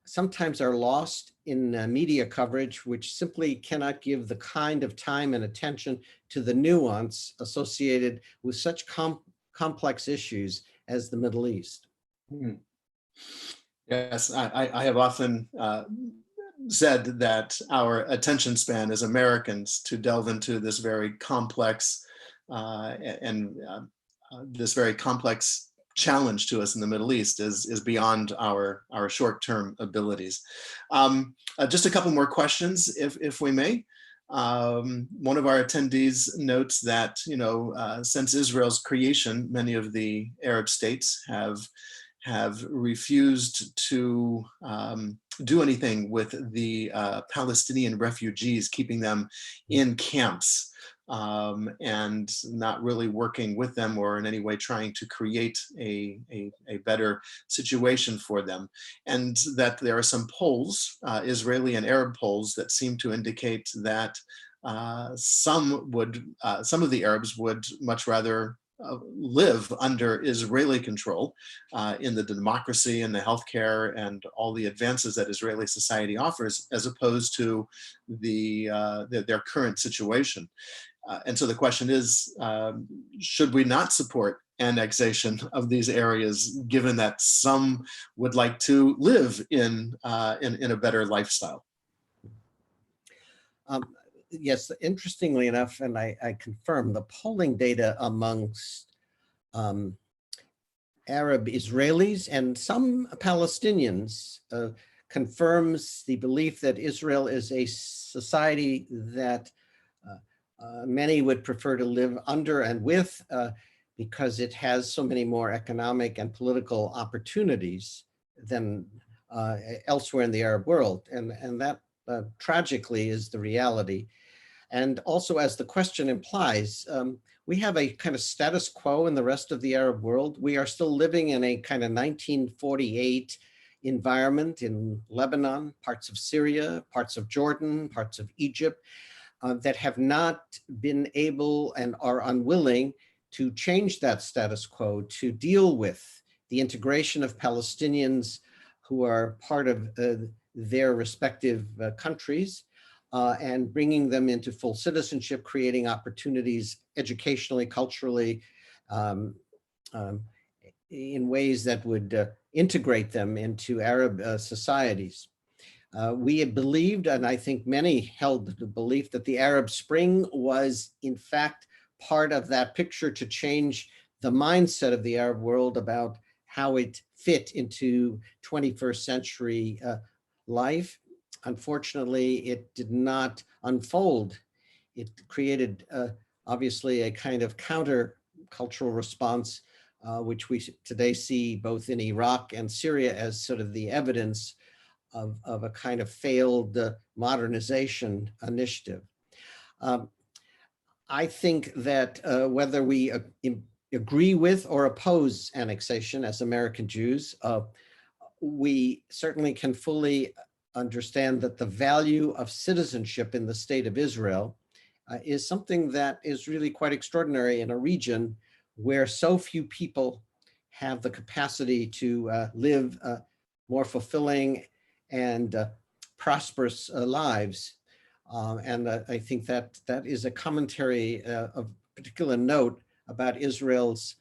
sometimes are lost in media coverage, which simply cannot give the kind of time and attention to the nuance associated with such complex issues as the Middle East. Yes, I have often said that our attention span as Americans to delve into this very complex this very complex challenge to us in the Middle East is beyond our short-term abilities. Just a couple more questions, if we may. One of our attendees notes that, since Israel's creation, many of the Arab states have refused to do anything with the Palestinian refugees, keeping them in camps. and not really working with them or in any way trying to create a better situation for them. And that there are some polls, Israeli and Arab polls, that seem to indicate that some of the Arabs would much rather live under Israeli control in the democracy and the healthcare and all the advances that Israeli society offers, as opposed to their current situation. And so the question is, should we not support annexation of these areas, given that some would like to live in a better lifestyle? Yes, interestingly enough, and I confirm, the polling data amongst Arab Israelis and some Palestinians confirms the belief that Israel is a society that many would prefer to live under and with, because it has so many more economic and political opportunities than elsewhere in the Arab world. And that tragically is the reality. And also, as the question implies, we have a kind of status quo in the rest of the Arab world. We are still living in a kind of 1948 environment in Lebanon, parts of Syria, parts of Jordan, parts of Egypt, that have not been able and are unwilling to change that status quo, to deal with the integration of Palestinians who are part of their respective countries, and bringing them into full citizenship, creating opportunities educationally, culturally, in ways that would integrate them into Arab societies. We had believed, and I think many held the belief, that the Arab Spring was in fact part of that picture to change the mindset of the Arab world about how it fit into 21st century life. Unfortunately, it did not unfold. It created obviously a kind of counter-cultural response, which we today see both in Iraq and Syria as sort of the evidence of a kind of failed modernization initiative. I think that whether we agree with or oppose annexation as American Jews, we certainly can fully understand that the value of citizenship in the state of Israel is something that is really quite extraordinary in a region where so few people have the capacity to live more fulfilling and prosperous lives. And I think that that is a commentary of particular note about Israel's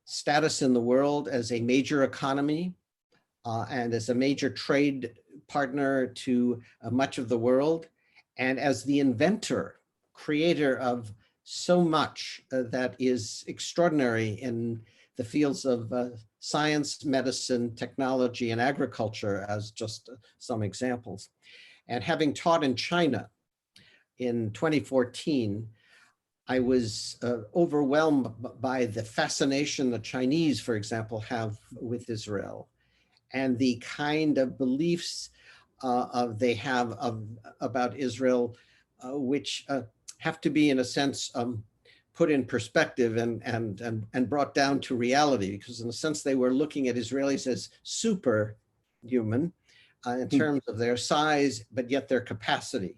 status in the world as a major economy and as a major trade partner to much of the world, and as the inventor, creator of so much that is extraordinary in the fields of science, medicine, technology, and agriculture, as just some examples. And having taught in China in 2014, I was overwhelmed by the fascination the Chinese, for example, have with Israel, and the kind of beliefs they have about Israel, which have to be, in a sense, put in perspective and brought down to reality, because in a sense they were looking at Israelis as superhuman in terms of their size, but yet their capacity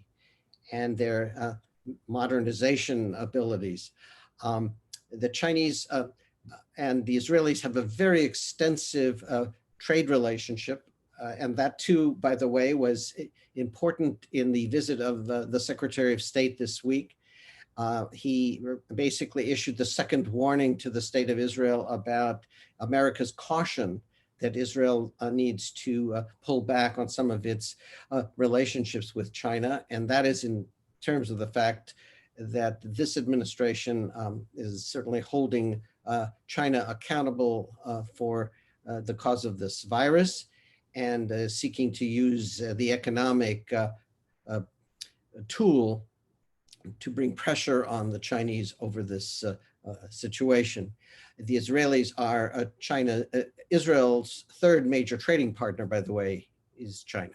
and their modernization abilities. The Chinese and the Israelis have a very extensive trade relationship. And that too, by the way, was important in the visit of the Secretary of State this week. He basically issued the second warning to the state of Israel about America's caution that Israel needs to pull back on some of its relationships with China. And that is in terms of the fact that this administration is certainly holding China accountable for the cause of this virus, and seeking to use the economic tool to bring pressure on the Chinese over this situation. The Israelis are Israel's third major trading partner, by the way, is China.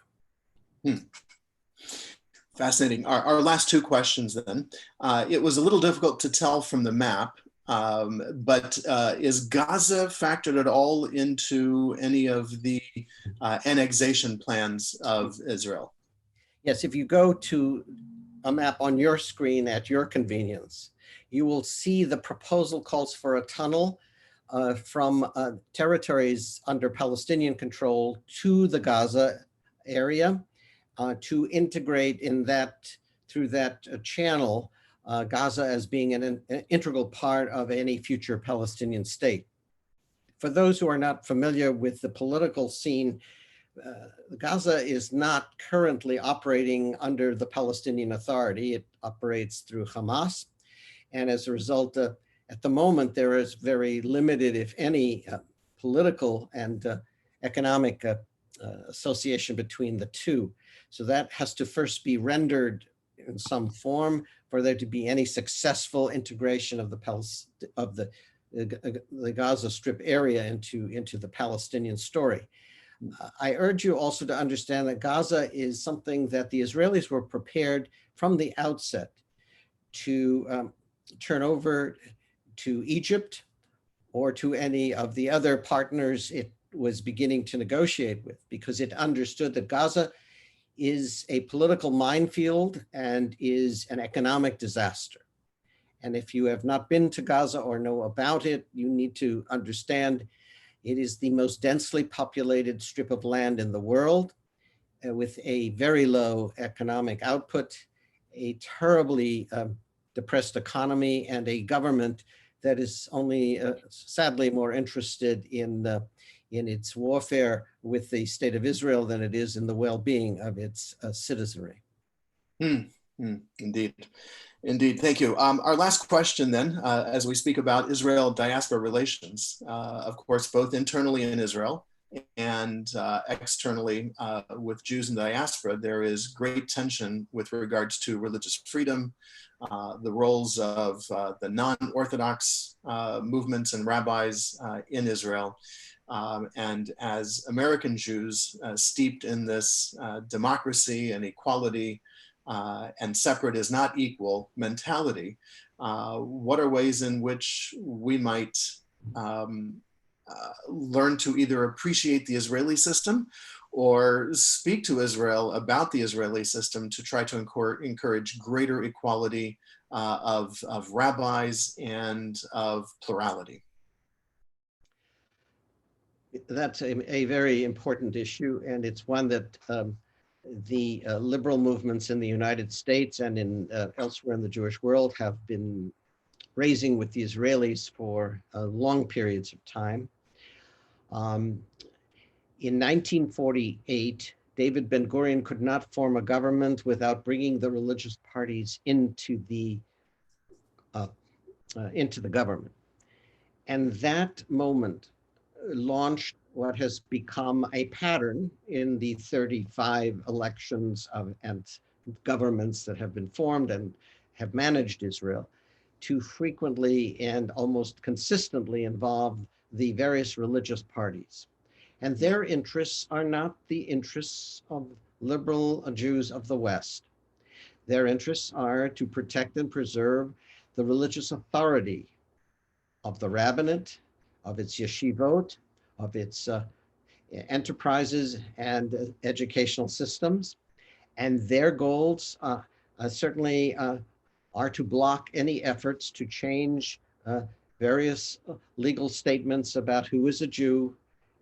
Fascinating. Our last two questions then. It was a little difficult to tell from the map, but is Gaza factored at all into any of the annexation plans of Israel? Yes, if you go to a map on your screen at your convenience, you will see the proposal calls for a tunnel from territories under Palestinian control to the Gaza area to integrate in that through that channel, Gaza as being an integral part of any future Palestinian state. For those who are not familiar with the political scene, Gaza is not currently operating under the Palestinian Authority. It operates through Hamas. And as a result, at the moment, there is very limited, if any, political and economic association between the two. So that has to first be rendered in some form for there to be any successful integration of the Gaza Strip area into the Palestinian story. I urge you also to understand that Gaza is something that the Israelis were prepared from the outset to turn over to Egypt or to any of the other partners it was beginning to negotiate with, because it understood that Gaza is a political minefield and is an economic disaster. And if you have not been to Gaza or know about it, you need to understand it is the most densely populated strip of land in the world, with a very low economic output, a terribly depressed economy, and a government that is only sadly more interested in its warfare with the state of Israel than it is in the well-being of its citizenry. Indeed. Indeed, thank you. Our last question then, as we speak about Israel-diaspora relations, of course, both internally in Israel and externally with Jews in the diaspora, there is great tension with regards to religious freedom, the roles of the non-Orthodox movements and rabbis in Israel. And as American Jews steeped in this democracy and equality and separate is not equal mentality, what are ways in which we might learn to either appreciate the Israeli system or speak to Israel about the Israeli system to try to encourage greater equality of rabbis and of plurality? That's a very important issue, and it's one that the liberal movements in the United States and in elsewhere in the Jewish world have been raising with the Israelis for long periods of time. In 1948, David Ben-Gurion could not form a government without bringing the religious parties into the government. And that moment launched what has become a pattern in the 35 elections and governments that have been formed and have managed Israel to frequently and almost consistently involve the various religious parties. And their interests are not the interests of liberal Jews of the West. Their interests are to protect and preserve the religious authority of the rabbinate, of its yeshivot, of its enterprises and educational systems. And their goals certainly are to block any efforts to change various legal statements about who is a Jew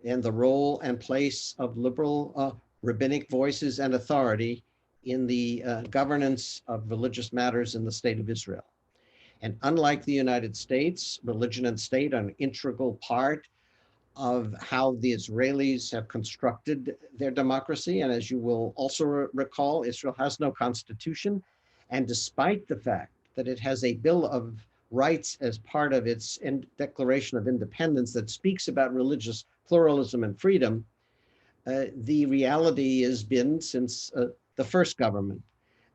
and the role and place of liberal rabbinic voices and authority in the governance of religious matters in the state of Israel. And unlike the United States, religion and state are an integral part of how the Israelis have constructed their democracy. And as you will also recall, Israel has no constitution. And despite the fact that it has a Bill of Rights as part of its Declaration of Independence that speaks about religious pluralism and freedom, the reality has been since the first government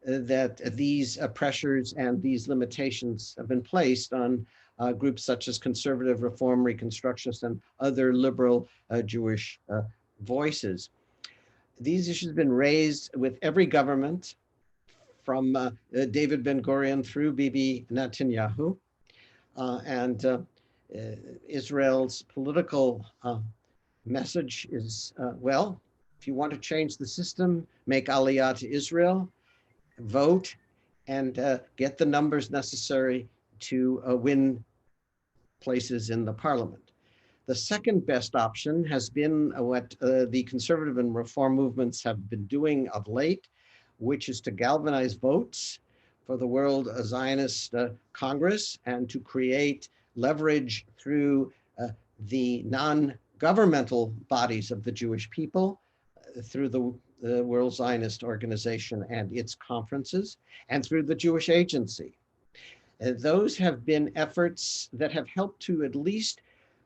that these pressures and these limitations have been placed on groups such as conservative, reform, reconstructionists, and other liberal Jewish voices. These issues have been raised with every government from David Ben-Gurion through Bibi Netanyahu. Israel's political message is, well, if you want to change the system, make Aliyah to Israel, vote, and get the numbers necessary to win places in the parliament. The second best option has been what the conservative and reform movements have been doing of late, which is to galvanize votes for the World Zionist Congress and to create leverage through the non-governmental bodies of the Jewish people, through the World Zionist Organization and its conferences, and through the Jewish Agency. Those have been efforts that have helped to at least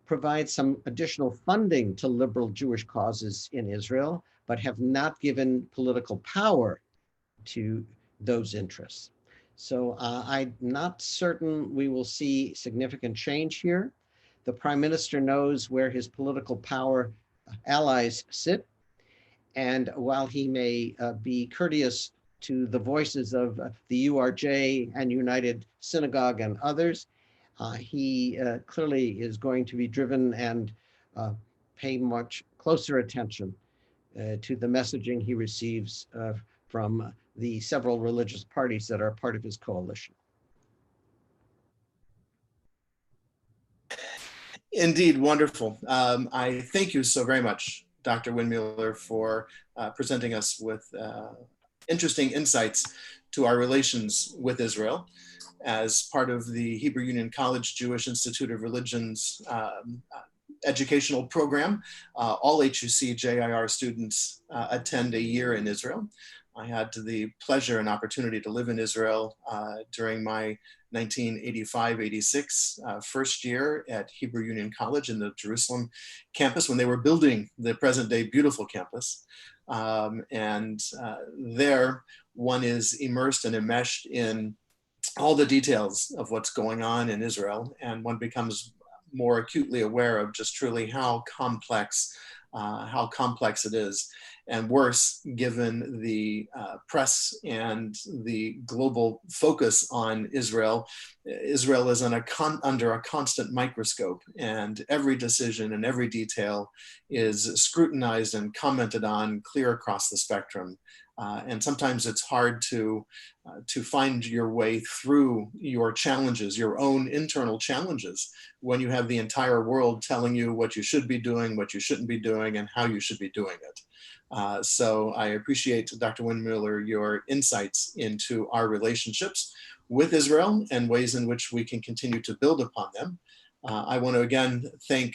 provide some additional funding to liberal Jewish causes in Israel, but have not given political power to those interests. So I'm not certain we will see significant change here. The Prime Minister knows where his political power allies sit. And while he may be courteous to the voices of the URJ and United Synagogue and others, he clearly is going to be driven and pay much closer attention to the messaging he receives from the several religious parties that are part of his coalition. Indeed, wonderful. I thank you so very much, Dr. Windmueller, for presenting us with interesting insights to our relations with Israel as part of the Hebrew Union College Jewish Institute of Religion's educational program. All HUC JIR students attend a year in Israel. I had the pleasure and opportunity to live in Israel during my 1985-86 first year at Hebrew Union College in the Jerusalem campus when they were building the present day beautiful campus. There one is immersed and enmeshed in all the details of what's going on in Israel, and one becomes more acutely aware of just truly how complex it is. And worse, given the press and the global focus on Israel, Israel is under a constant microscope, and every decision and every detail is scrutinized and commented on clear across the spectrum. And sometimes it's hard to find your way through your challenges, your own internal challenges, when you have the entire world telling you what you should be doing, what you shouldn't be doing, and how you should be doing it. So I appreciate, Dr. Windmueller, your insights into our relationships with Israel and ways in which we can continue to build upon them. I want to again thank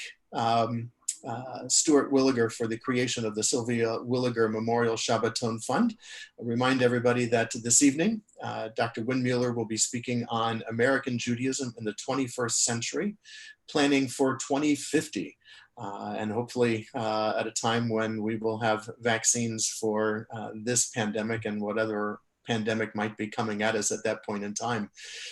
Stuart Williger for the creation of the Sylvia Williger Memorial Shabbaton Fund. I remind everybody that this evening, Dr. Windmueller will be speaking on American Judaism in the 21st century, planning for 2050. And hopefully at a time when we will have vaccines for this pandemic and whatever pandemic might be coming at us at that point in time,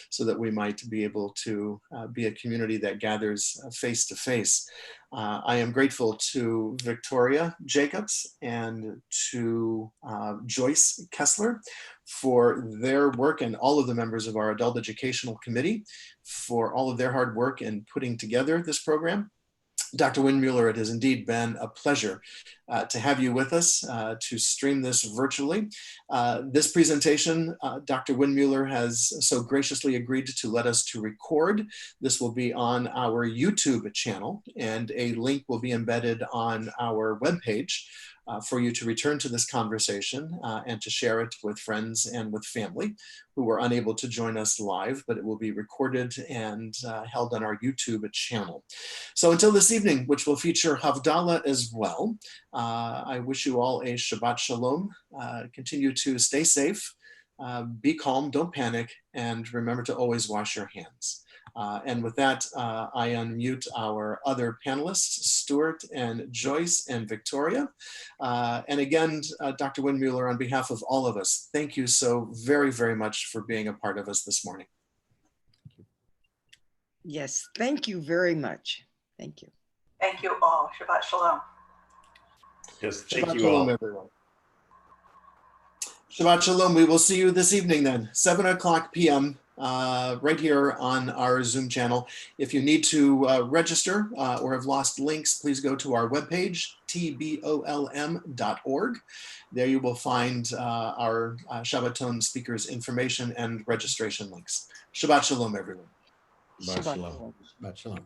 so that we might be able to be a community that gathers face to face. I am grateful to Victoria Jacobs and to Joyce Kessler for their work, and all of the members of our Adult Educational Committee for all of their hard work in putting together this program. Dr. Windmueller, it has indeed been a pleasure to have you with us to stream this virtually. This presentation, Dr. Windmueller has so graciously agreed to let us to record. This will be on our YouTube channel, and a link will be embedded on our webpage for you to return to this conversation and to share it with friends and with family who were unable to join us live, but it will be recorded and held on our YouTube channel. So until this evening, which will feature Havdalah as well, I wish you all a Shabbat Shalom. Continue to stay safe, be calm, don't panic, and remember to always wash your hands. And with that, I unmute our other panelists, Stuart and Joyce and Victoria. And again, Dr. Windmueller, on behalf of all of us, thank you so very, very much for being a part of us this morning. Yes, thank you very much. Thank you. Thank you all. Shabbat Shalom. Yes, thank Shabbat you Shalom, all. everyone. Shabbat Shalom. We will see you this evening then, 7:00 p.m. Right here on our Zoom channel. If you need to register or have lost links, please go to our webpage, tbolm.org. There you will find our Shabbaton speakers information and registration links. Shabbat Shalom, everyone. Shabbat shalom. Shabbat. Shabbat shalom.